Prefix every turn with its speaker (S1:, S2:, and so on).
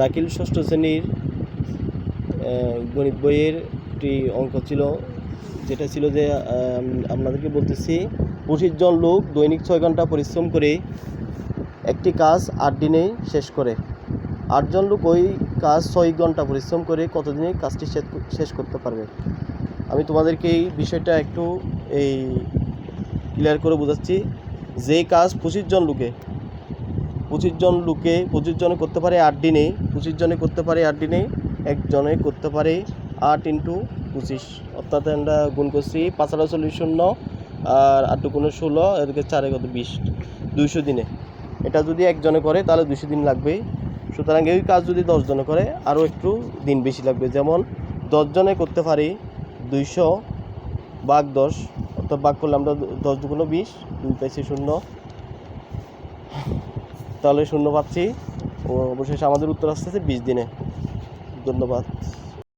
S1: দাখিল ষষ্ঠ শ্রেণীর গণিত বইয়ের একটি অঙ্ক ছিল, যেটা ছিল যে আপনাদেরকে বলতেছি 25 জন লোক দৈনিক 6 ঘন্টা পরিশ্রম করে একটি কাজ 8 দিনে শেষ করে। 8 জন লোক ওই কাজ 6 ঘন্টা পরিশ্রম করে কতদিনে কাজটি শেষ করতে পারবে? আমি তোমাদেরকে এই বিষয়টা একটু ক্লিয়ার করে বোঝাচ্ছি। যে কাজ 25 জনে করতে পারে 8 দিনে, 25 জনে করতে পারে 8 দিনে, একজনে করতে পারে 8 × 25, অর্থাৎ আমরা গুণ করছি 5 × 40 শূন্য, আর 8 × 16, এদিকে 4 কত 20, 200 দিনে। এটা যদি একজনে করে তাহলে 200 দিন লাগবে। সুতরাং এই কাজ যদি 10 জনে করে আরও একটু দিন বেশি লাগবে। যেমন 10 জনে করতে পারি 200/10, অর্থাৎ ভাগ করলে আমরা 10 × 20, 2 পাইছি 0, তাহলে 0 পাচ্ছি। অবশেষে আমাদের উত্তর আসতেছে 20 দিনে। ধন্যবাদ।